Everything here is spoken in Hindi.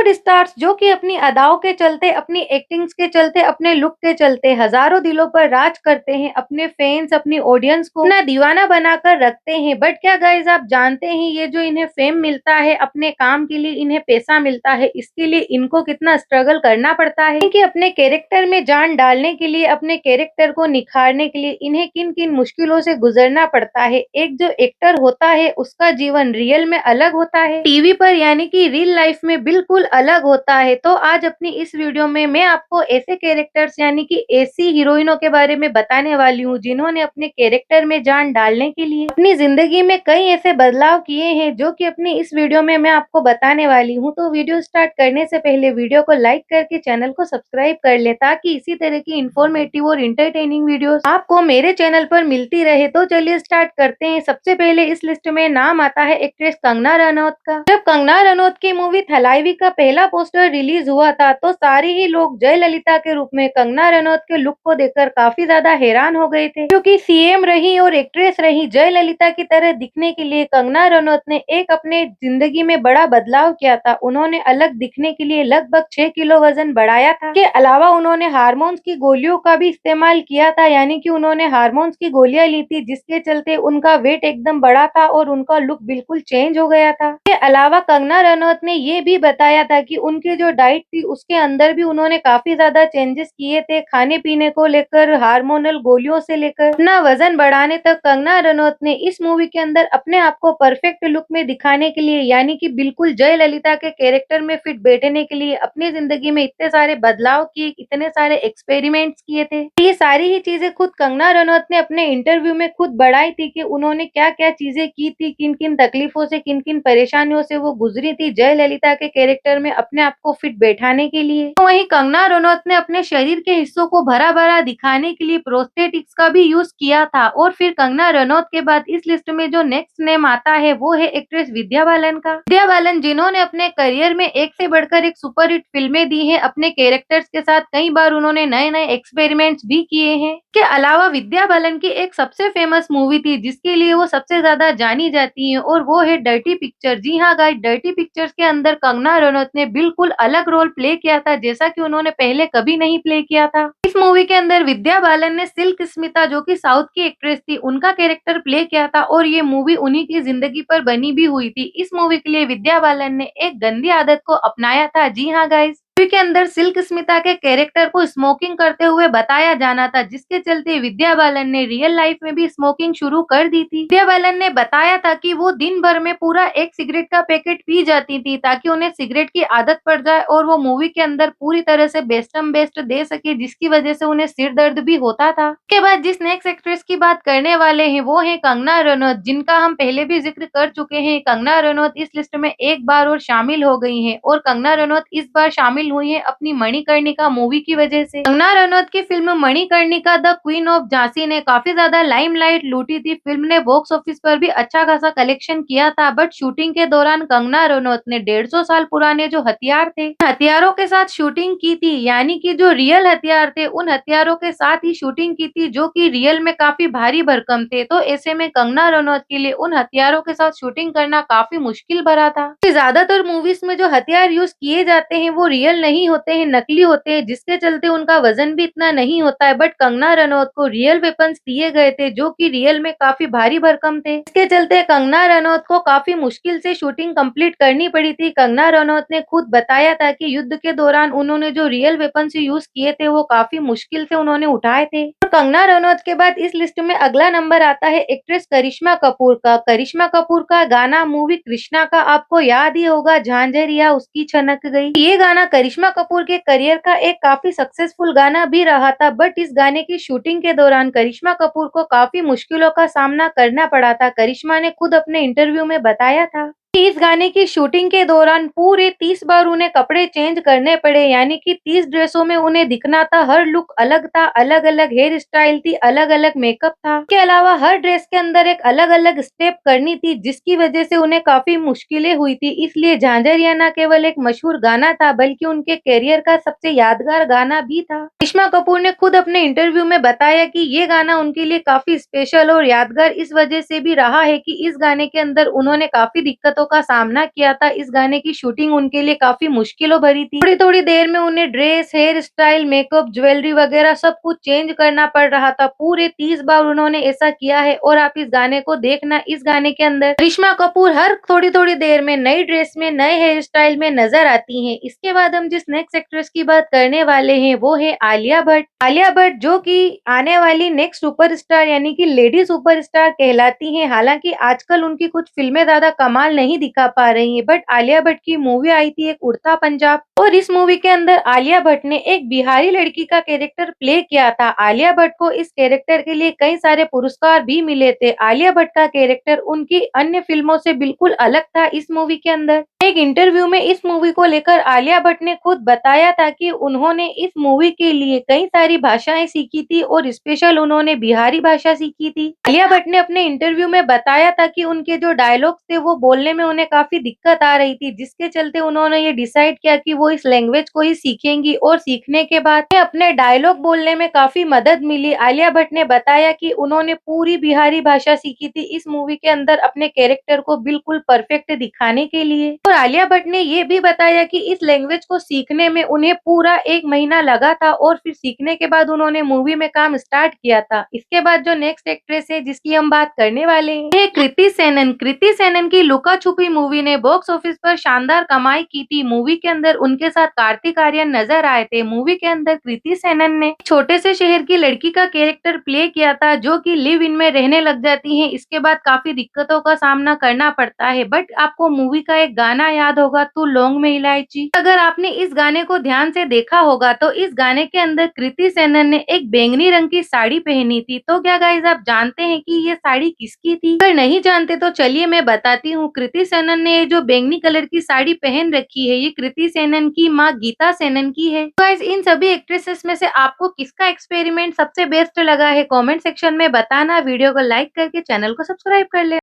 बॉलीवुड स्टार्स जो कि अपनी अदाओं के चलते, अपनी एक्टिंग्स के चलते, अपने लुक के चलते हजारों दिलों पर राज करते हैं, अपने फैंस, अपनी ऑडियंस को अपना दीवाना बनाकर रखते हैं। बट क्या गाइस आप जानते हैं ये जो इन्हें फेम मिलता है, अपने काम के लिए इन्हें पैसा मिलता है, इसके लिए इनको कितना स्ट्रगल करना पड़ता है कि अपने कैरेक्टर में जान डालने के लिए, अपने कैरेक्टर को निखारने के लिए इन्हें किन किन मुश्किलों से गुजरना पड़ता है। एक जो एक्टर होता है उसका जीवन रियल में अलग होता है, टीवी पर यानी कि रियल लाइफ में बिल्कुल अलग होता है। तो आज अपनी इस वीडियो में मैं आपको ऐसे कैरेक्टर्स यानी कि ऐसी हीरोइनों के बारे में बताने वाली हूँ जिन्होंने अपने कैरेक्टर में जान डालने के लिए अपनी जिंदगी में कई ऐसे बदलाव किए हैं, जो कि अपनी इस वीडियो में मैं आपको बताने वाली हूँ। तो वीडियो स्टार्ट करने से पहले वीडियो को लाइक करके चैनल को सब्सक्राइब कर ले, ताकि इसी तरह की इंफॉर्मेटिव और इंटरटेनिंग वीडियोस आपको मेरे चैनल पर मिलती रहे। तो चलिए स्टार्ट करते हैं। सबसे पहले इस लिस्ट में नाम आता है एक्ट्रेस कंगना रनौत का। जब कंगना रनौत की मूवी थलाइवी का पहला पोस्टर रिलीज हुआ था तो सारे ही लोग जयललिता के रूप में कंगना रनौत के लुक को देखकर काफी ज्यादा हैरान हो गए थे, क्योंकि सीएम रही और एक्ट्रेस रही, जयललिता की तरह दिखने के लिए कंगना रनौत ने एक अपने जिंदगी में बड़ा बदलाव किया था। उन्होंने अलग दिखने के लिए लगभग 6 किलो वजन बढ़ाया था। के अलावा उन्होंने हार्मोन्स की गोलियों का भी इस्तेमाल किया था, यानी कि उन्होंने हार्मोन्स की गोलियां ली थी, जिसके चलते उनका वेट एकदम बढ़ा था और उनका लुक बिल्कुल चेंज हो गया था। के अलावा कंगना रनौत ने ये भी बताया था कि उनकी जो डाइट थी उसके अंदर भी उन्होंने काफी ज्यादा चेंजेस किए थे, खाने पीने को लेकर, हार्मोनल गोलियों से लेकर अपना वजन बढ़ाने तक। कंगना रनौत ने इस मूवी के अंदर अपने आप को परफेक्ट लुक में दिखाने के लिए, यानी कि बिल्कुल जयललिता के कैरेक्टर में फिट बैठने के लिए अपनी जिंदगी में इतने सारे बदलाव किए, इतने सारे एक्सपेरिमेंट्स किए थे। ये सारी ही चीजें खुद कंगना रनौत ने अपने इंटरव्यू में खुद बढ़ाई थी कि उन्होंने क्या क्या चीजें की थी, किन किन तकलीफों से, किन किन परेशानियों से वो गुजरी थी जयललिता के कैरेक्टर में अपने आप को फिट बैठाने के लिए। तो वहीं कंगना रनौत ने अपने शरीर के हिस्सों को भरा भरा दिखाने के लिए प्रोस्थेटिक्स का भी यूज किया था। और फिर कंगना रनौत के बाद इस लिस्ट में जो नेक्स्ट नेम आता है वो है एक्ट्रेस विद्या बालन का। विद्या बालन जिन्होंने अपने करियर में एक से बढ़कर एक सुपर हिट फिल्में दी है, अपने कैरेक्टर्स के साथ कई बार उन्होंने नए नए एक्सपेरिमेंट्स भी किए हैं। के अलावा विद्या बालन की एक सबसे फेमस मूवी थी जिसके लिए वो सबसे ज्यादा जानी जाती है, और वो है डर्टी पिक्चर। जी हाँ गाइस, डर्टी पिक्चर्स के अंदर कंगना रनौत ने बिल्कुल अलग रोल प्ले किया था, जैसा कि उन्होंने पहले कभी नहीं प्ले किया था। इस मूवी के अंदर विद्या बालन ने सिल्क स्मिता, जो कि साउथ की एक्ट्रेस थी, उनका कैरेक्टर प्ले किया था, और ये मूवी उन्हीं की जिंदगी पर बनी भी हुई थी। इस मूवी के लिए विद्या बालन ने एक गंदी आदत को अपनाया था। जी हाँ गाइस, मूवी के अंदर सिल्क स्मिता के कैरेक्टर को स्मोकिंग करते हुए बताया जाना था, जिसके चलते विद्या बालन ने रियल लाइफ में भी स्मोकिंग शुरू कर दी थी। विद्या बालन ने बताया था कि वो दिन भर में पूरा एक सिगरेट का पैकेट पी जाती थी, ताकि उन्हें सिगरेट की आदत पड़ जाए और वो मूवी के अंदर पूरी तरह से बेस्टम बेस्ट दे सके, जिसकी वजह से उन्हें सिर दर्द भी होता था। उसके बाद जिस नेक्स्ट एक्ट्रेस की बात करने वाले हैं वो है कंगना रनौत, जिनका हम पहले भी जिक्र कर चुके हैं। कंगना रनौत इस लिस्ट में एक बार और शामिल हो गई है, और कंगना रनौत इस बार शामिल हुई है अपनी मणिकर्णिका मूवी की वजह से। कंगना रनौत की film Manikarnika the queen of Jhansi ने काफी ज्यादा लाइमलाइट लूटी थी। फिल्म ने बॉक्स ऑफिस पर भी अच्छा खासा कलेक्शन किया था, बट शूटिंग के दौरान कंगना रनौत ने 150 साल पुराने जो हथियार थे, हथियारों के साथ शूटिंग की थी, यानी कि जो रियल हथियार थे उन हथियारों के साथ ही शूटिंग की थी, जो कि रियल में काफी भारी भरकम थे। तो ऐसे में कंगना रनौत के लिए उन हथियारों के साथ शूटिंग करना काफी मुश्किल भरा था। ज्यादातर मूवीज में जो हथियार यूज किए जाते हैं वो रियल नहीं होते हैं, नकली होते हैं, जिसके चलते उनका वजन भी इतना नहीं होता है। बट कंगना रनौत को रियल वेपन्स दिए गए थे, जो कि रियल में काफी भारी भरकम थे। इसके चलते कंगना रनौत को काफी मुश्किल से शूटिंग कंप्लीट करनी पड़ी थी। कंगना रनौत ने खुद बताया था कि युद्ध के दौरान उन्होंने जो रियल वेपन्स यूज किए थे वो काफी मुश्किल से उन्होंने उठाए थे। और कंगना रनौत के बाद इस लिस्ट में अगला नंबर आता है एक्ट्रेस करिश्मा कपूर का। करिश्मा कपूर का गाना मूवी कृष्णा का आपको याद ही होगा, झांझरिया उसकी छनक गई। ये गाना करिश्मा कपूर के करियर का एक काफी सक्सेसफुल गाना भी रहा था, बट इस गाने की शूटिंग के दौरान करिश्मा कपूर को काफी मुश्किलों का सामना करना पड़ा था। करिश्मा ने खुद अपने इंटरव्यू में बताया था कि इस गाने की शूटिंग के दौरान पूरे 30 बार उन्हें कपड़े चेंज करने पड़े, यानी कि 30 ड्रेसों में उन्हें दिखना था। हर लुक अलग था, अलग अलग हेयर स्टाइल थी, अलग अलग मेकअप था। इसके अलावा हर ड्रेस के अंदर एक अलग अलग स्टेप करनी थी, जिसकी वजह से उन्हें काफी मुश्किलें हुई थी। इसलिए झांझरिया न केवल एक मशहूर गाना था, बल्कि उनके करियर का सबसे यादगार गाना भी था। करिश्मा कपूर ने खुद अपने इंटरव्यू में बताया कि ये गाना उनके लिए काफी स्पेशल और यादगार इस वजह से भी रहा है कि इस गाने के अंदर उन्होंने काफी दिक्कतों दिक्कतों का सामना किया था। इस गाने की शूटिंग उनके लिए काफी मुश्किलों भरी थी। थोड़ी-थोड़ी देर में उन्हें dress, hair style, makeup, jewellery वगैरह सब कुछ चेंज करना पड़ रहा था। पूरे 30 बार उन्होंने ऐसा किया है और आप इस गाने को देखना, इस गाने के अंदर करिश्मा कपूर हर थोड़ी-थोड़ी देर में नई ड्रेस में, नए हेयर स्टाइल में नजर आती हैं। इसके बाद हम जिस नेक्स्ट एक्ट्रेस की बात करने वाले हैं वो है आलिया भट्ट। आलिया भट्ट जो कि आने वाली नेक्स्ट सुपरस्टार यानी कि लेडी सुपरस्टार कहलाती हैं। हालांकि आजकल उनकी कुछ फिल्में ज्यादा कमाल नहीं दिखा पा रही हैं, बट आलिया भट्ट की मूवी आई थी एक उड़ता पंजाब, और इस मूवी के अंदर आलिया भट्ट ने एक बिहारी लड़की का कैरेक्टर प्ले किया था। आलिया भट्ट को इस कैरेक्टर के लिए कई सारे पुरस्कार भी मिले थे। आलिया भट्ट का कैरेक्टर उनकी अन्य फिल्मों से बिल्कुल अलग था इस मूवी के अंदर। एक इंटरव्यू में इस मूवी को लेकर आलिया भट्ट ने खुद बताया था कि उन्होंने इस मूवी के लिए कई सारी भाषाएं सीखी थी और स्पेशल उन्होंने बिहारी भाषा सीखी थी। आलिया भट्ट ने अपने इंटरव्यू में बताया था कि उनके जो डायलॉग्स थे वो बोलने में उन्हें काफी दिक्कत आ रही थी, जिसके चलते उन्होंने ये डिसाइड किया कि वो इस लैंग्वेज को ही सीखेंगी और सीखने के बाद अपने डायलॉग बोलने में काफी मदद मिली। आलिया भट्ट ने बताया कि उन्होंने पूरी बिहारी भाषा सीखी थी इस मूवी के अंदर अपने कैरेक्टर को बिल्कुल परफेक्ट दिखाने के लिए। और आलिया भट्ट ने ये भी बताया कि इस लैंग्वेज को सीखने में उन्हें पूरा 1 महीना लगा था और फिर सीखने के बाद उन्होंने मूवी में काम स्टार्ट किया था। इसके बाद जो नेक्स्ट एक्ट्रेस है जिसकी हम बात करने वाले हैं कृति सेनन। कृति सेनन की लुका छुपी मूवी ने बॉक्स ऑफिस पर शानदार कमाई की थी। मूवी के अंदर उनके साथ कार्तिक आर्यन नजर आए थे। मूवी के अंदर कृति सेनन ने छोटे से शहर की लड़की का कैरेक्टर प्ले किया था जो कि लिव इन में रहने लग जाती है। इसके बाद काफी दिक्कतों का सामना करना पड़ता है, बट आपको मूवी का एक गाना याद होगा, तू लौंग में इलायची। अगर आपने इस गाने को ध्यान से देखा होगा तो इस गाने के अंदर कृति सेनन ने एक बैंगनी रंग की साड़ी पहनी थी। तो क्या गाइस आप जानते हैं कि ये साड़ी किसकी थी? अगर नहीं जानते तो चलिए मैं बताती हूँ। कृति सेनन ने ये जो बैंगनी कलर की साड़ी पहन रखी है ये कृति सेनन की माँ गीता सेनन की है। गाइस इन सभी एक्ट्रेसेस में से आपको किसका एक्सपेरिमेंट सबसे बेस्ट लगा है कमेंट सेक्शन में बताना। वीडियो को लाइक करके चैनल को सब्सक्राइब कर ले।